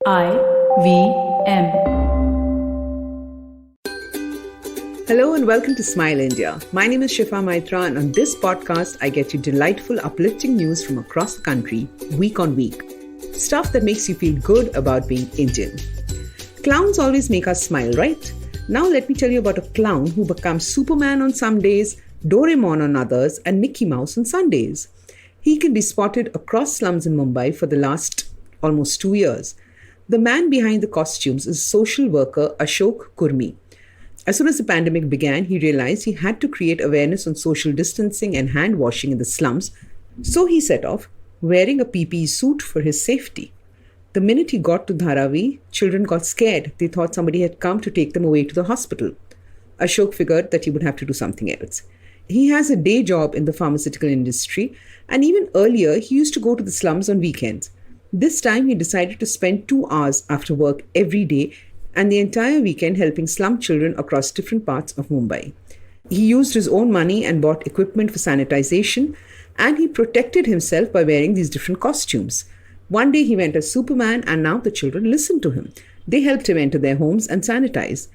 IVM. Hello and welcome to Smile India. My name is Shifa Maitra, and on this podcast, I get you delightful, uplifting news from across the country, week on week. Stuff that makes you feel good about being Indian. Clowns always make us smile, right? Now let me tell you about a clown who becomes Superman on some days, Doraemon on others, and Mickey Mouse on Sundays. He can be spotted across slums in Mumbai for the last almost 2 years. The man behind the costumes is social worker Ashok Kurmi. As soon as the pandemic began, he realized he had to create awareness on social distancing and hand washing in the slums, so he set off wearing a PPE suit for his safety. The minute he got to Dharavi, children got scared. They thought somebody had come to take them away to the hospital. Ashok figured that he would have to do something else. He has a day job in the pharmaceutical industry, and even earlier, he used to go to the slums on weekends. This time, he decided to spend 2 hours after work every day and the entire weekend helping slum children across different parts of Mumbai. He used his own money and bought equipment for sanitization, and he protected himself by wearing these different costumes. One day, he went as Superman, and now the children listened to him. They helped him enter their homes and sanitize.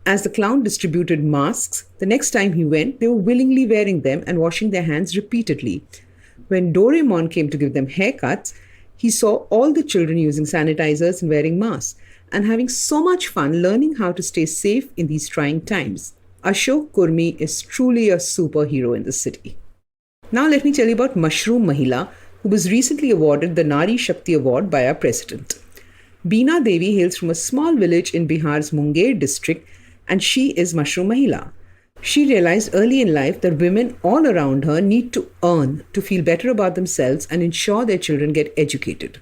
As the clown distributed masks, the next time he went, they were willingly wearing them and washing their hands repeatedly. When Doraemon came to give them haircuts, he saw all the children using sanitizers and wearing masks and having so much fun learning how to stay safe in these trying times. Ashok Kurmi is truly a superhero in the city. Now let me tell you about Mushroom Mahila, who was recently awarded the Nari Shakti Award by our president. Beena Devi hails from a small village in Bihar's Munger district, and she is Mushroom Mahila. She realized early in life that women all around her need to earn to feel better about themselves and ensure their children get educated.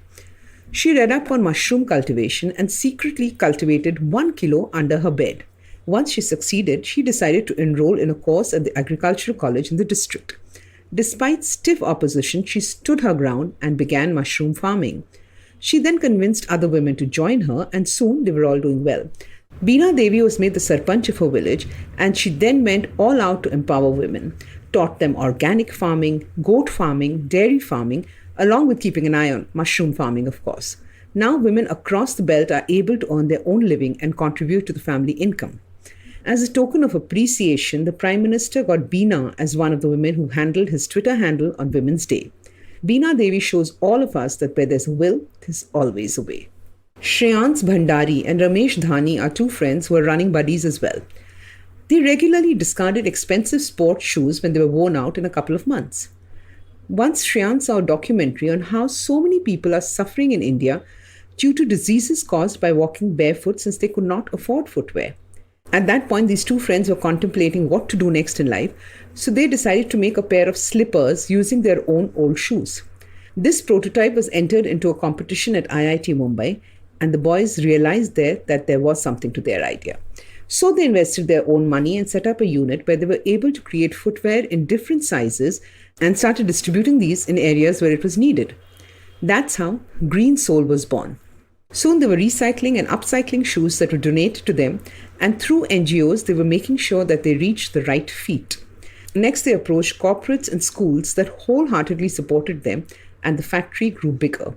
She read up on mushroom cultivation and secretly cultivated 1 kilo under her bed. Once she succeeded, she decided to enroll in a course at the agricultural college in the district. Despite stiff opposition, she stood her ground and began mushroom farming. She then convinced other women to join her, and soon they were all doing well. Beena Devi was made the Sarpanch of her village, and she then went all out to empower women, taught them organic farming, goat farming, dairy farming, along with keeping an eye on mushroom farming, of course. Now women across the belt are able to earn their own living and contribute to the family income. As a token of appreciation, the Prime Minister got Beena as one of the women who handled his Twitter handle on Women's Day. Beena Devi shows all of us that where there's a will, there's always a way. Shreyans Bhandari and Ramesh Dhani are two friends who are running buddies as well. They regularly discarded expensive sports shoes when they were worn out in a couple of months. Once Shreyans saw a documentary on how so many people are suffering in India due to diseases caused by walking barefoot since they could not afford footwear. At that point, these two friends were contemplating what to do next in life, so they decided to make a pair of slippers using their own old shoes. This prototype was entered into a competition at IIT Mumbai, and the boys realized there that there was something to their idea. So they invested their own money and set up a unit where they were able to create footwear in different sizes and started distributing these in areas where it was needed. That's how Green Soul was born. Soon they were recycling and upcycling shoes that were donated to them, and through NGOs they were making sure that they reached the right feet. Next they approached corporates and schools that wholeheartedly supported them, and the factory grew bigger.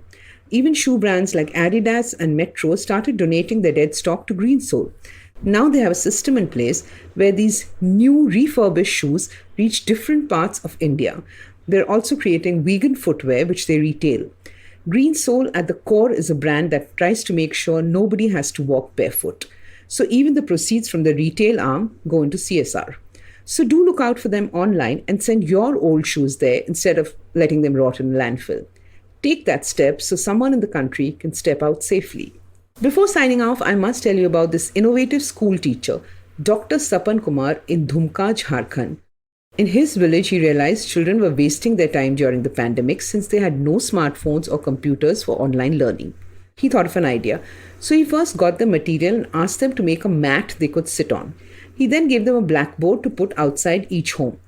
Even shoe brands like Adidas and Metro started donating their dead stock to Green Soul. Now they have a system in place where these new refurbished shoes reach different parts of India. They're also creating vegan footwear, which they retail. Green Soul at the core is a brand that tries to make sure nobody has to walk barefoot. So even the proceeds from the retail arm go into CSR. So do look out for them online and send your old shoes there instead of letting them rot in a landfill. Take that step so someone in the country can step out safely. Before signing off, I must tell you about this innovative school teacher, Dr. Sapan Kumar in Dhumka, Jharkhand. In his village, he realized children were wasting their time during the pandemic since they had no smartphones or computers for online learning. He thought of an idea. So he first got the material and asked them to make a mat they could sit on. He then gave them a blackboard to put outside each home.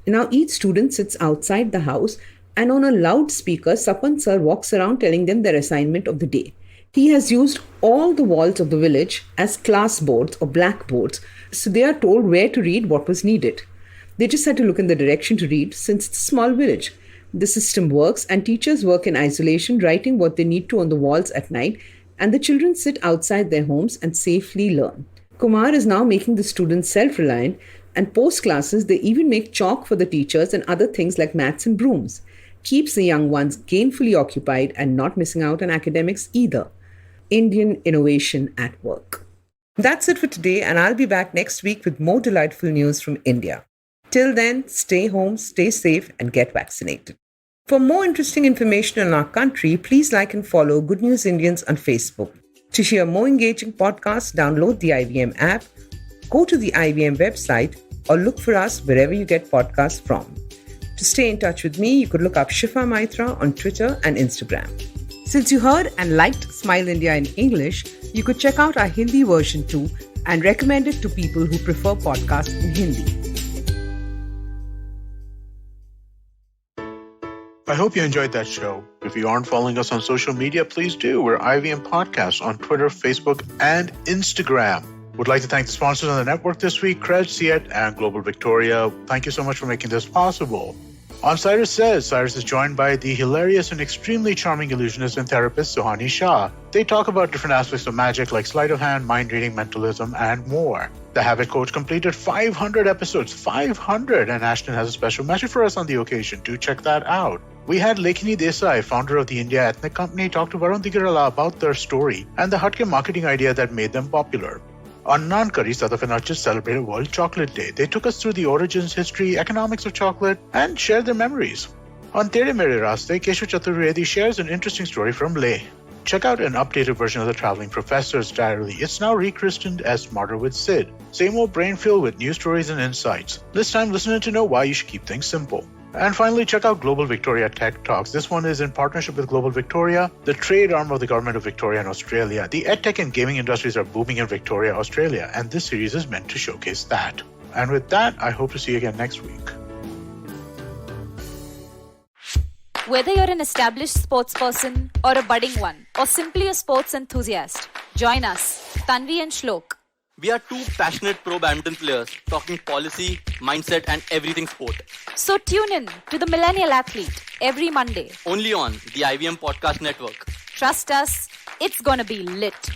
Now each student sits outside the house, and on a loudspeaker, Sapan sir walks around telling them their assignment of the day. He has used all the walls of the village as class boards or blackboards, so they are told where to read what was needed. They just had to look in the direction to read since it's a small village. The system works and teachers work in isolation, writing what they need to on the walls at night, and the children sit outside their homes and safely learn. Kumar is now making the students self-reliant, and post classes they even make chalk for the teachers and other things like mats and brooms. Keeps the young ones gainfully occupied and not missing out on academics either. Indian innovation at work. That's it for today, and I'll be back next week with more delightful news from India. Till then, stay home, stay safe, and get vaccinated. For more interesting information on our country, please like and follow Good News Indians on Facebook. To hear more engaging podcasts, download the IVM app, go to the IVM website, or look for us wherever you get podcasts from. To stay in touch with me, you could look up Shifa Maitra on Twitter and Instagram. Since you heard and liked Smile India in English, you could check out our Hindi version too and recommend it to people who prefer podcasts in Hindi. I hope you enjoyed that show. If you aren't following us on social media, please do. We're IVM Podcasts on Twitter, Facebook, and Instagram. Would like to thank the sponsors on the network this week, Cred, Ciet, and Global Victoria. Thank you so much for making this possible. On Cyrus Says, Cyrus is joined by the hilarious and extremely charming illusionist and therapist Suhani Shah. They talk about different aspects of magic like sleight of hand, mind reading, mentalism, and more. The Habit Coach completed 500 episodes, 500, and Ashton has a special message for us on the occasion. Do check that out. We had Lekini Desai, founder of the India Ethnic Company, talk to Varun Digarala about their story and the Hatke marketing idea that made them popular. On Naan Curry, Sadaf and Archit celebrated World Chocolate Day. They took us through the origins, history, economics of chocolate, and shared their memories. On Tere Mere Raste, Keshav Chaturvedi shares an interesting story from Leh. Check out an updated version of the Traveling Professor's Diary. It's now rechristened as Smarter with Sid. Same old brain filled with new stories and insights. This time, listen to know why you should keep things simple. And finally, check out Global Victoria Tech Talks. This one is in partnership with Global Victoria, the trade arm of the Government of Victoria and Australia. The edtech and gaming industries are booming in Victoria, Australia, and this series is meant to showcase that. And with that, I hope to see you again next week. Whether you're an established sports person or a budding one, or simply a sports enthusiast, join us, Tanvi and Shlok. We are two passionate pro badminton players talking policy, mindset, and everything sport. So tune in to the Millennial Athlete every Monday. Only on the IVM Podcast Network. Trust us, it's gonna be lit.